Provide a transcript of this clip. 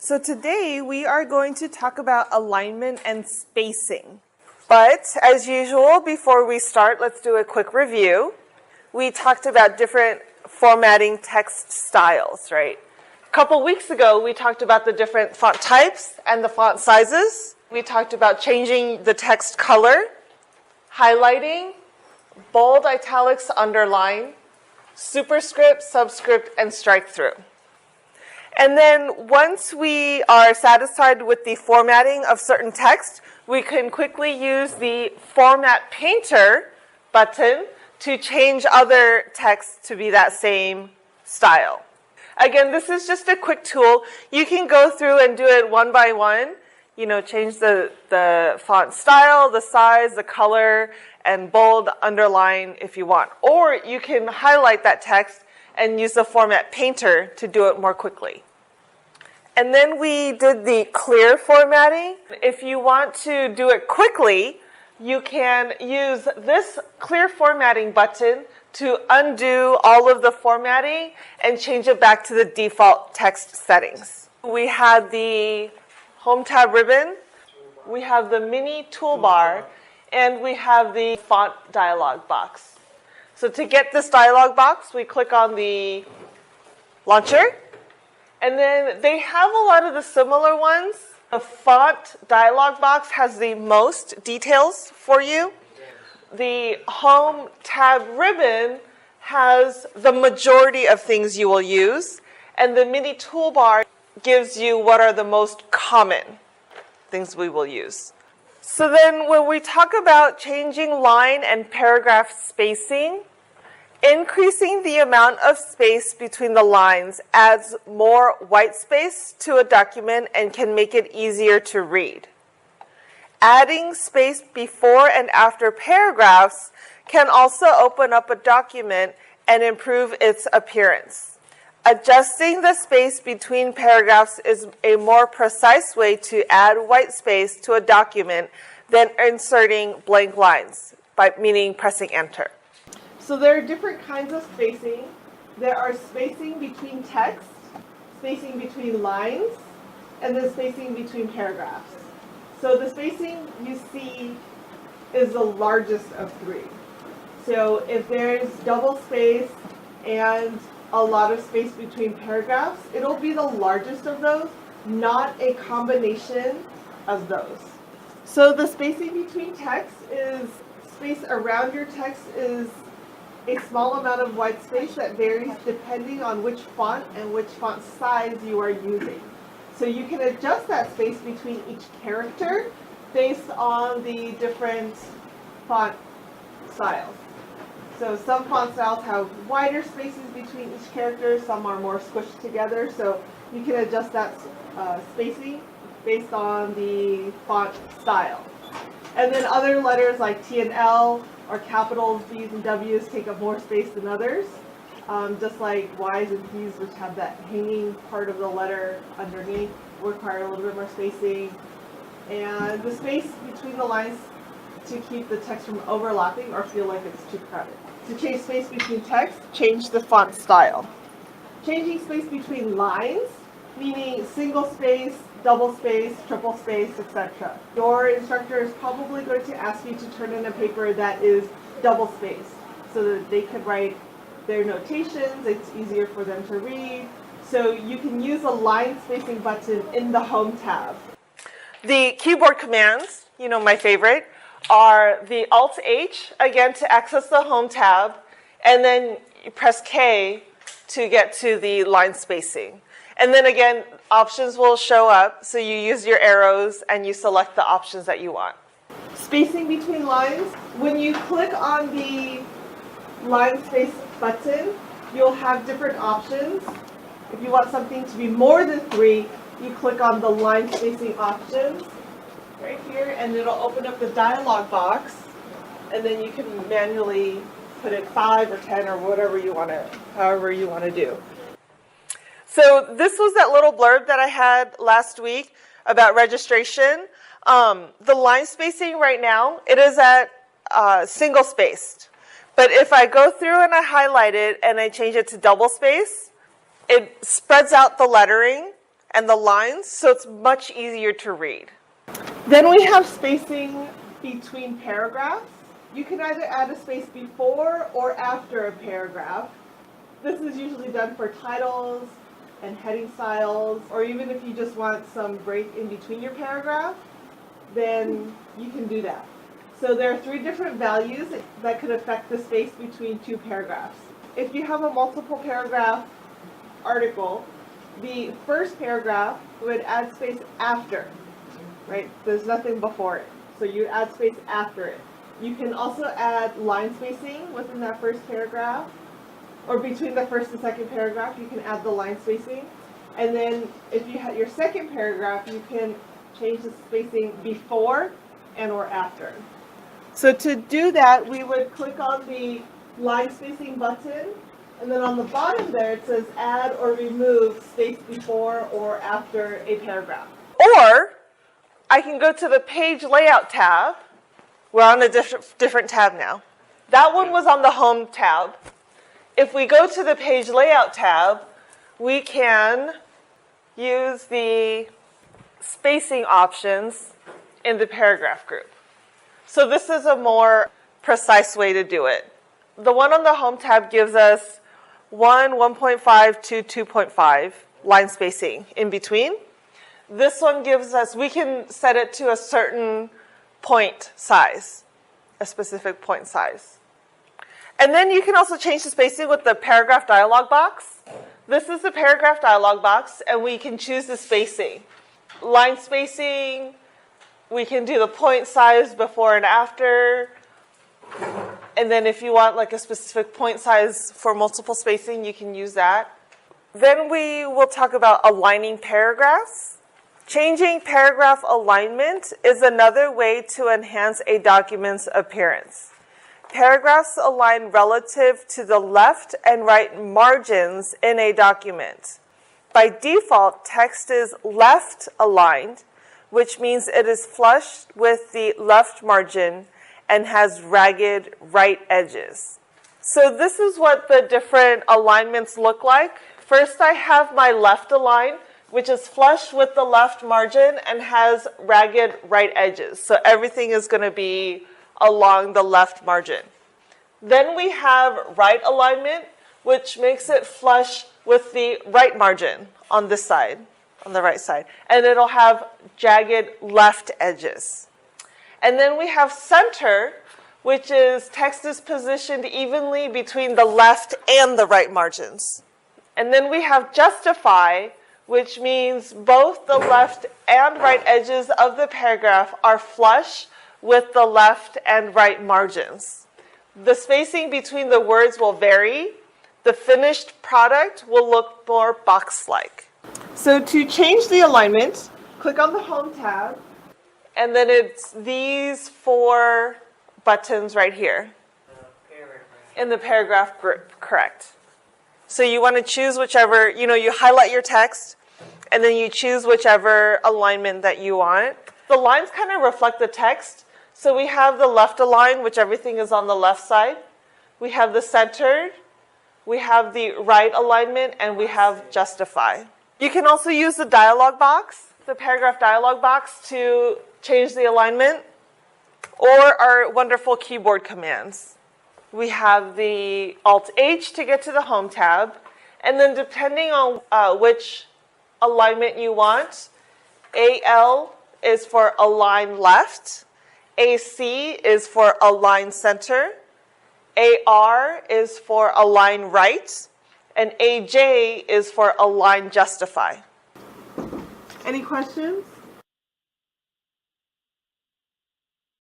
So today we are going to talk about alignment and spacing. But as usual, before we start, let's do a quick review. We talked about different formatting text styles, right? A couple weeks ago, we talked about the different font types and the font sizes. We talked about changing the text color, highlighting, bold, italics, underline, superscript, subscript, and strike through. And then once we are satisfied with the formatting of certain text, we can quickly use the Format Painter button to change other text to be that same style. Again, this is just a quick tool. You can go through and do it one by one. Change the font style, the size, the color, and bold, underline if you want. Or you can highlight that text and use the Format Painter to do it more quickly. And then we did the clear formatting. If you want to do it quickly, you can use this clear formatting button to undo all of the formatting and change it back to the default text settings. We had the Home tab ribbon, we have the mini toolbar, and we have the font dialog box. So to get this dialog box, we click on the launcher, and then they have a lot of the similar ones. The font dialog box has the most details for you. The Home tab ribbon has the majority of things you will use, and the mini toolbar gives you what are the most common things we will use. So then when we talk about changing line and paragraph spacing, increasing the amount of space between the lines adds more white space to a document and can make it easier to read. Adding space before and after paragraphs can also open up a document and improve its appearance. Adjusting the space between paragraphs is a more precise way to add white space to a document than inserting blank lines, meaning pressing enter. So there are different kinds of spacing. There are spacing between text, spacing between lines, and then spacing between paragraphs. So the spacing you see is the largest of three. So if there's double space and a lot of space between paragraphs, it'll be the largest of those, not a combination of those. So the spacing between text is space around your text is a small amount of white space that varies depending on which font and which font size you are using. So you can adjust that space between each character based on the different font styles. So some font styles have wider spaces between each character, some are more squished together, so you can adjust that spacing based on the font style. And then other letters like T and L or capitals, B's and W's take up more space than others, just like Y's and P's, which have that hanging part of the letter underneath, require a little bit more spacing. And the space between the lines to keep the text from overlapping or feel like it's too crowded. To change space between text, change the font style. Changing space between lines, meaning single space, double space, triple space, etc. Your instructor is probably going to ask you to turn in a paper that is double spaced so that they can write their notations, it's easier for them to read. So you can use a line spacing button in the Home tab. The keyboard commands, my favorite, are the Alt-H, again, to access the Home tab, and then you press K to get to the line spacing. And then again, options will show up, so you use your arrows and you select the options that you want. Spacing between lines, when you click on the line space button, you'll have different options. If you want something to be more than 3, you click on the line spacing options right here, and it'll open up the dialog box, and then you can manually put it 5 or 10 or whatever you want to, however you want to do. So this was that little blurb that I had last week about registration. The line spacing right now, it is at single spaced. But if I go through and I highlight it and I change it to double space, it spreads out the lettering and the lines, so it's much easier to read. Then we have spacing between paragraphs. You can either add a space before or after a paragraph. This is usually done for titles and heading styles, or even if you just want some break in between your paragraph, then you can do that. So there are 3 different values that could affect the space between 2 paragraphs. If you have a multiple paragraph article, the first paragraph would add space after, right? There's nothing before it. So you add space after it. You can also add line spacing within that first paragraph, or between the first and second paragraph, you can add the line spacing. And then if you have your second paragraph, you can change the spacing before and or after. So to do that, we would click on the line spacing button, and then on the bottom there it says add or remove space before or after a paragraph. Or I can go to the page layout tab. We're on a different tab now. That one was on the home tab. If we go to the page layout tab, we can use the spacing options in the paragraph group. So this is a more precise way to do it. The one on the home tab gives us 1.5 to 2.5 line spacing in between. This one gives us, we can set it to a certain point size, a specific point size. And then you can also change the spacing with the paragraph dialog box. This is the paragraph dialog box, and we can choose the spacing. Line spacing, we can do the point size before and after. And then if you want like a specific point size for multiple spacing, you can use that. Then we will talk about aligning paragraphs. Changing paragraph alignment is another way to enhance a document's appearance. Paragraphs align relative to the left and right margins in a document. By default, text is left aligned, which means it is flush with the left margin and has ragged right edges. So this is what the different alignments look like. First, I have my left align, which is flush with the left margin and has ragged right edges. So everything is going to be along the left margin. Then we have right alignment, which makes it flush with the right margin on this side, on the right side. And it'll have jagged left edges. And then we have center, which is text is positioned evenly between the left and the right margins. And then we have justify, which means both the left and right edges of the paragraph are flush with the left and right margins. The spacing between the words will vary. The finished product will look more box-like. So to change the alignment, click on the Home tab, and then it's these 4 buttons right here. In the paragraph group, correct. So you want to choose whichever, you highlight your text, and then you choose whichever alignment that you want. The lines kind of reflect the text. So we have the left align, which everything is on the left side. We have the centered. We have the right alignment, and we have justify. You can also use the dialog box, the paragraph dialog box, to change the alignment, or our wonderful keyboard commands. We have the Alt-H to get to the Home tab, and then depending on which alignment you want, AL is for align left, AC is for align center, AR is for align right, and AJ is for align justify. Any questions?